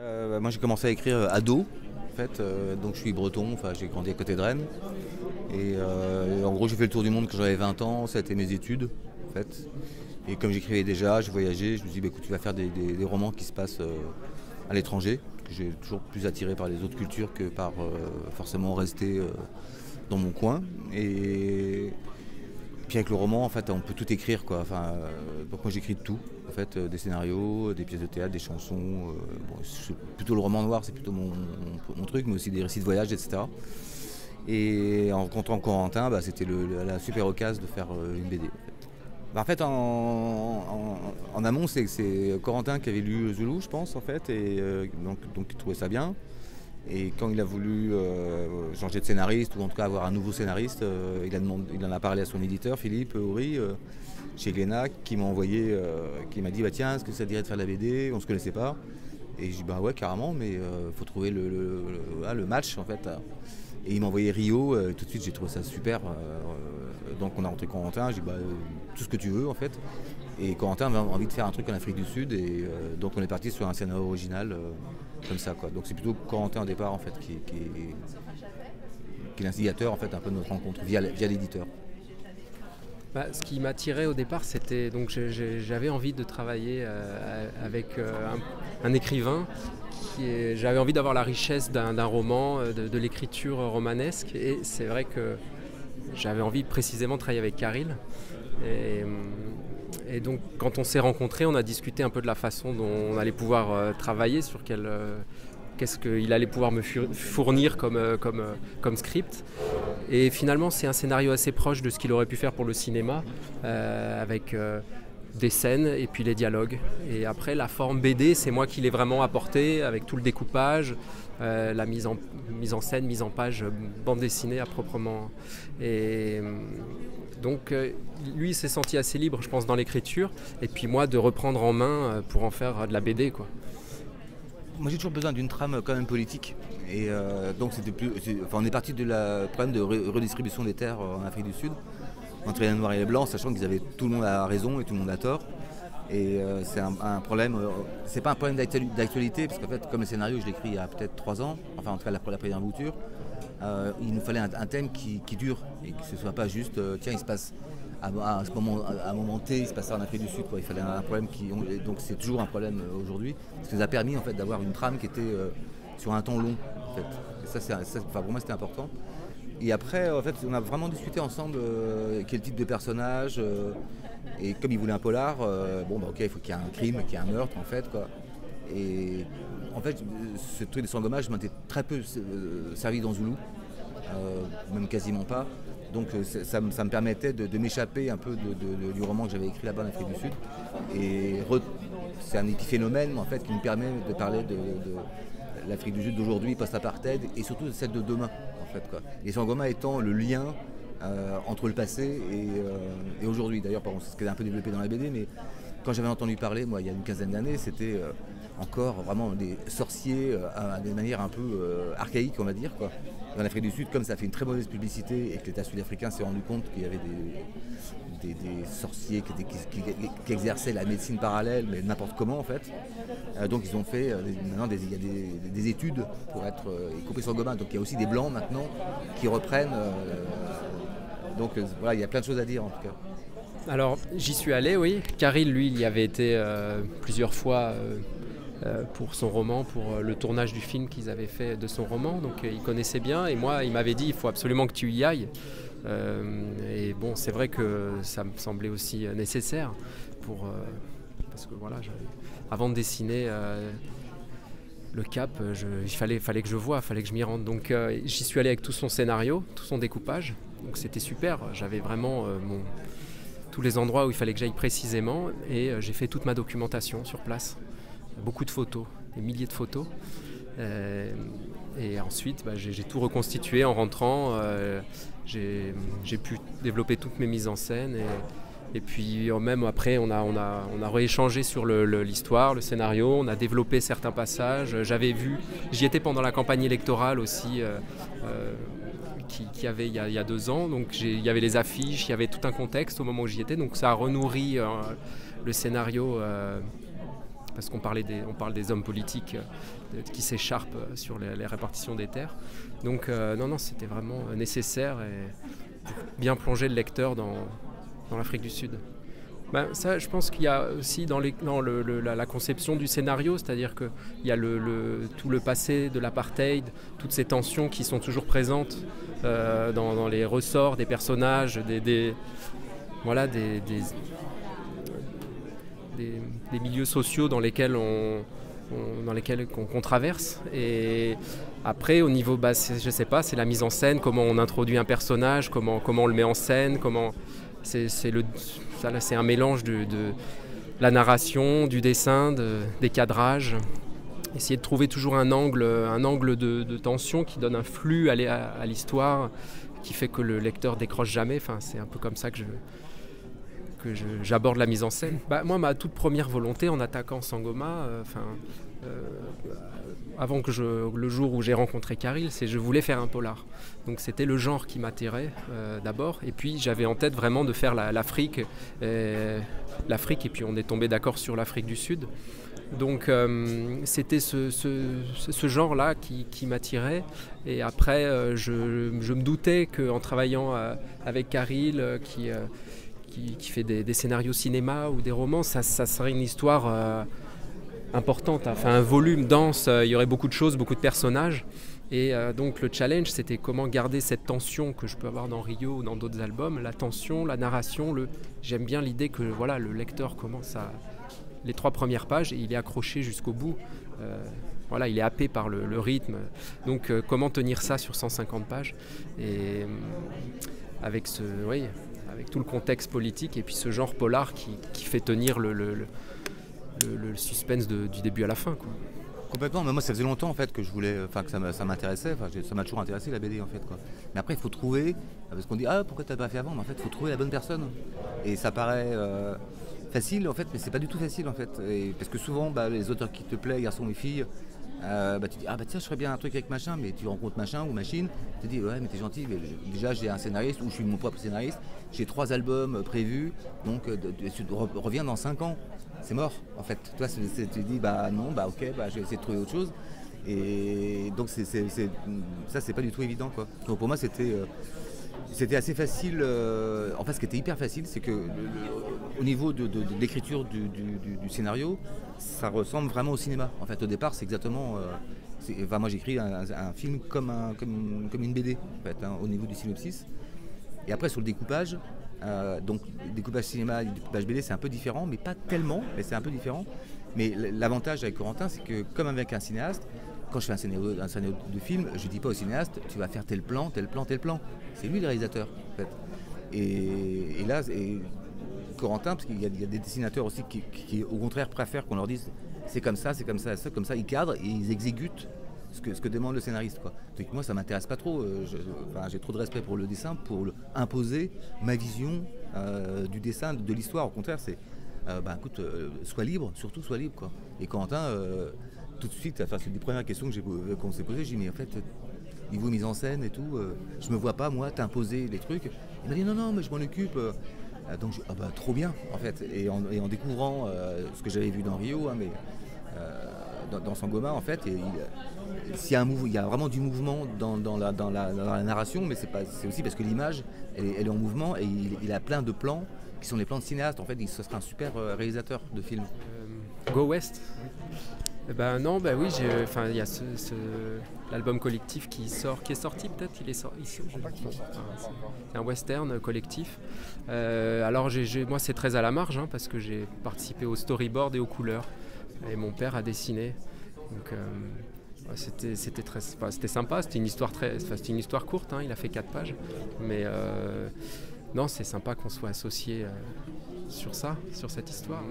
Moi j'ai commencé à écrire ado, en fait, donc je suis breton, enfin j'ai grandi à côté de Rennes. En gros j'ai fait le tour du monde quand j'avais 20 ans, ça a été mes études en fait. Et comme j'écrivais déjà, je voyageais, je me suis dit bah, écoute tu vas faire des romans qui se passent à l'étranger. J'ai toujours plus attiré par les autres cultures que par forcément rester dans mon coin. Et puis avec le roman en fait on peut tout écrire quoi. Enfin, donc moi j'écris de tout. En fait, des scénarios, des pièces de théâtre, des chansons. Bon, plutôt le roman noir, c'est plutôt mon truc, mais aussi des récits de voyage, etc. Et en rencontrant Corentin, bah, c'était la super occasion de faire une BD. En fait, en amont, c'est Corentin qui avait lu Zulu, je pense, en fait, et donc il trouvait ça bien. Et quand il a voulu changer de scénariste, ou en tout cas avoir un nouveau scénariste, il en a parlé à son éditeur, Philippe Horry, chez Glénat, qui m'a envoyé, qui m'a dit bah, tiens, est-ce que ça te dirait de faire de la BD? On se connaissait pas. Et j'ai dit bah ouais, carrément, mais faut trouver le match en fait. Et il m'a envoyé Rio, tout de suite j'ai trouvé ça super. Donc on a rentré Corentin, j'ai dit bah, tout ce que tu veux en fait. Et Corentin avait envie de faire un truc en Afrique du Sud, et donc on est parti sur un scénario original comme ça quoi. Donc c'est plutôt Corentin au départ en fait qui est l'instigateur en fait un peu de notre rencontre via l'éditeur. Bah, ce qui m'attirait au départ, c'était donc j'avais envie de travailler avec un écrivain. J'avais envie d'avoir la richesse d'un roman, de l'écriture romanesque, et c'est vrai que j'avais envie précisément de travailler avec Caril. Et donc quand on s'est rencontrés, on a discuté un peu de la façon dont on allait pouvoir travailler, sur qu'est-ce qu'il allait pouvoir me fournir comme script. Et finalement, c'est un scénario assez proche de ce qu'il aurait pu faire pour le cinéma, avec des scènes et puis les dialogues. Et après, la forme BD, c'est moi qui l'ai vraiment apporté, avec tout le découpage, la mise en scène, mise en page, bande dessinée à proprement. Et donc, lui, il s'est senti assez libre, je pense, dans l'écriture. Et puis moi, de reprendre en main pour en faire de la BD, quoi. Moi j'ai toujours besoin d'une trame quand même politique. Et donc on est parti de la problème de redistribution des terres en Afrique du Sud, entre les noirs et les blancs, sachant qu'ils avaient tout le monde a raison et tout le monde a tort. Et c'est un problème, c'est pas un problème d'actualité, parce qu'en fait comme le scénario je l'ai écrit il y a peut-être 3 ans, enfin en tout cas la première mouture, il nous fallait un thème qui dure et que ce soit pas juste tiens il se passe à un moment T, il se passe ça en Afrique du Sud, quoi. Il fallait un problème donc c'est toujours un problème aujourd'hui. Ce qui nous a permis en fait d'avoir une trame qui était sur un temps long, en fait. Et ça, pour moi c'était important. Et après, en fait, on a vraiment discuté ensemble quel type de personnage. Et comme il voulait un polar, bon bah ok, il faut qu'il y ait un crime, qu'il y ait un meurtre en fait, quoi. Et en fait, ce truc de sans-gommage m'était très peu servi dans Zulu, même quasiment pas. Donc ça me permettait de m'échapper un peu du roman que j'avais écrit là-bas en Afrique du Sud. Et c'est un épiphénomène en fait qui me permet de parler de l'Afrique du Sud d'aujourd'hui, post-apartheid, et surtout de celle de demain en fait, quoi. Et Sangoma étant le lien entre le passé et aujourd'hui. D'ailleurs, c'est ce qui est un peu développé dans la BD, mais quand j'avais entendu parler, moi, il y a une quinzaine d'années, c'était encore vraiment des sorciers à des manières un peu archaïques, on va dire, quoi. Dans l'Afrique du Sud, comme ça fait une très mauvaise publicité et que l'État sud-africain s'est rendu compte qu'il y avait des sorciers qui exerçaient la médecine parallèle, mais n'importe comment en fait. Donc ils ont fait, maintenant il y a des études pour être, y compris sur Goma, donc il y a aussi des blancs maintenant qui reprennent. Donc voilà, il y a plein de choses à dire en tout cas. Alors, j'y suis allé, oui. Caril, lui, il y avait été plusieurs fois pour son roman, pour le tournage du film qu'ils avaient fait de son roman. Donc, il connaissait bien. Et moi, il m'avait dit, il faut absolument que tu y ailles. Et bon, c'est vrai que ça me semblait aussi nécessaire parce que voilà, avant de dessiner le cap, il fallait que je voie, il fallait que je m'y rende. Donc, j'y suis allé avec tout son scénario, tout son découpage. Donc, c'était super. J'avais vraiment tous les endroits où il fallait que j'aille précisément, et j'ai fait toute ma documentation sur place. Beaucoup de photos, des milliers de photos. Et ensuite, j'ai tout reconstitué en rentrant. J'ai pu développer toutes mes mises en scène. Et puis même après, on a rééchangé sur l'histoire, le scénario. On a développé certains passages. J'y étais pendant la campagne électorale aussi. Qui avait il y a 2 ans, donc il y avait les affiches, il y avait tout un contexte au moment où j'y étais, donc ça a renourri le scénario parce qu'on parle des hommes politiques qui s'écharpent sur les répartitions des terres. Donc non, c'était vraiment nécessaire et pour bien plonger le lecteur dans l'Afrique du Sud. Ça, je pense qu'il y a aussi dans la conception du scénario, c'est-à-dire qu'il y a tout le passé de l'apartheid, toutes ces tensions qui sont toujours présentes dans les ressorts des personnages, des milieux sociaux dans lesquels qu'on traverse. Et après, au niveau, je sais pas, c'est la mise en scène, comment on introduit un personnage, comment on le met en scène, c'est un mélange de la narration, du dessin, des cadrages. Essayer de trouver toujours un angle de tension qui donne un flux à l'histoire, qui fait que le lecteur décroche jamais. Enfin, c'est un peu comme ça que j'aborde la mise en scène. Moi, ma toute première volonté en attaquant Sangoma, avant le jour où j'ai rencontré Carril, c'est que je voulais faire un polar. Donc c'était le genre qui m'attirait d'abord, et puis j'avais en tête vraiment de faire l'Afrique, et puis on est tombé d'accord sur l'Afrique du Sud. Donc c'était ce genre-là qui m'attirait, et après je me doutais qu'en travaillant avec Carril, qui fait des scénarios cinéma ou des romans, ça serait une histoire importante, enfin un volume dense, il y aurait beaucoup de choses, beaucoup de personnages. Et donc le challenge, c'était comment garder cette tension que je peux avoir dans Rio ou dans d'autres albums, la tension, la narration. J'aime bien l'idée que voilà, le lecteur commence les 3 premières pages et il est accroché jusqu'au bout. Voilà, il est happé par le rythme. Donc comment tenir ça sur 150 pages et avec tout le contexte politique et puis ce genre polar qui fait tenir le suspense du début à la fin, quoi. Complètement, mais moi ça faisait longtemps en fait que je voulais, que ça m'intéressait, ça m'a toujours intéressé la BD en fait, quoi. Mais après il faut trouver, parce qu'on dit pourquoi t'as pas fait avant, mais en fait il faut trouver la bonne personne. Et ça paraît facile en fait, mais c'est pas du tout facile en fait. Parce que souvent les auteurs qui te plaisent, garçons et filles, tu dis tiens je ferais bien un truc avec machin, mais tu rencontres machin ou machine, tu te dis ouais mais t'es gentil, mais déjà j'ai un scénariste ou je suis mon propre scénariste, j'ai 3 albums prévus, donc tu reviens dans 5 ans. C'est mort en fait. Toi, tu dis non, ok, je vais essayer de trouver autre chose. Et donc ça, c'est pas du tout évident, quoi. Donc pour moi, c'était assez facile. En fait, ce qui était hyper facile, c'est que au niveau de l'écriture du scénario, ça ressemble vraiment au cinéma. En fait, au départ, c'est exactement. Moi, j'écris un film comme une BD, en fait, au niveau du synopsis. Et après, sur le découpage. Donc le découpage cinéma et le découpage BD c'est un peu différent, mais pas tellement, mais c'est un peu différent. Mais l'avantage avec Corentin, c'est que comme avec un cinéaste, quand je fais un scénario de film, je dis pas au cinéaste tu vas faire tel plan, tel plan, tel plan. C'est lui le réalisateur en fait. Et là, Corentin, parce qu'il y a des dessinateurs aussi qui au contraire préfèrent qu'on leur dise c'est comme ça, comme ça, ils cadrent et ils exécutent ce que demande le scénariste, quoi. Donc moi ça m'intéresse pas trop, j'ai trop de respect pour le dessin, pour imposer ma vision du dessin, de l'histoire. Au contraire c'est écoute, sois libre, surtout sois libre, quoi. Et Quentin tout de suite, c'est une des premières questions qu'on s'est posées, j'ai dit mais en fait niveau mise en scène et tout, je me vois pas moi t'imposer les trucs. Il m'a dit non mais je m'en occupe. Donc trop bien en fait, et en découvrant ce que j'avais vu dans Rio, mais dans Sangoma en fait, il y a vraiment du mouvement dans la narration, mais c'est aussi parce que l'image elle est en mouvement, et il a plein de plans qui sont des plans de cinéaste. En fait, ce serait un super réalisateur de films. Go West. Non, oui, il y a l'album collectif qui est sorti peut-être, c'est un western collectif. Alors moi c'est très à la marge, parce que j'ai participé au storyboard et aux couleurs, et mon père a dessiné, donc c'était sympa. C'était une histoire courte, il a fait 4 pages, mais non, c'est sympa qu'on soit associé sur cette histoire.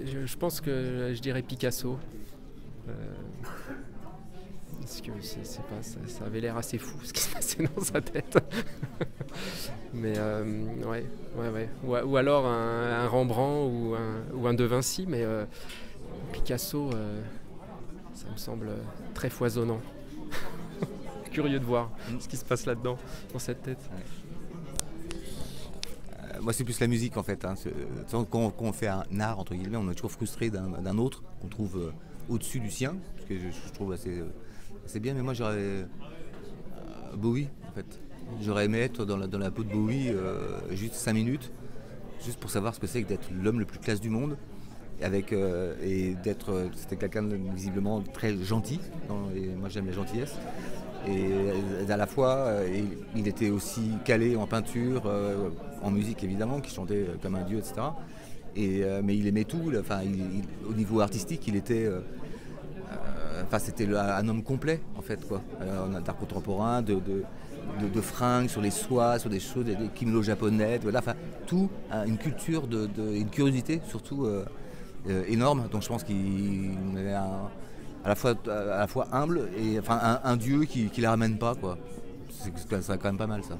Je pense que je dirais Picasso. Parce que ça avait l'air assez fou ce qui se passait dans sa tête. Mais ouais. Ou alors un Rembrandt ou un De Vinci, mais Picasso, ça me semble très foisonnant. Curieux de voir ce qui se passe là-dedans, dans cette tête. Moi, c'est plus la musique en fait. Hein. Quand on fait un art, entre guillemets, on est toujours frustré d'un autre qu'on trouve au-dessus du sien, ce que je trouve assez bien. Mais moi, j'aurais Bowie en fait. J'aurais aimé être dans la peau de Bowie juste 5 minutes, juste pour savoir ce que c'est que d'être l'homme le plus classe du monde. Et c'était quelqu'un de visiblement très gentil, et moi j'aime la gentillesse. Et à la fois, il était aussi calé en peinture, en musique évidemment, qui chantait comme un dieu, etc. Mais il aimait tout. Au niveau artistique, il était, c'était un homme complet en fait, quoi. En art contemporain, de fringues sur les soies, sur des choses, des kimonos japonais, voilà, enfin tout, une culture, une curiosité surtout énorme. Donc je pense qu'il est à la fois humble et enfin un dieu qui la ramène pas, quoi. C'est quand même pas mal ça.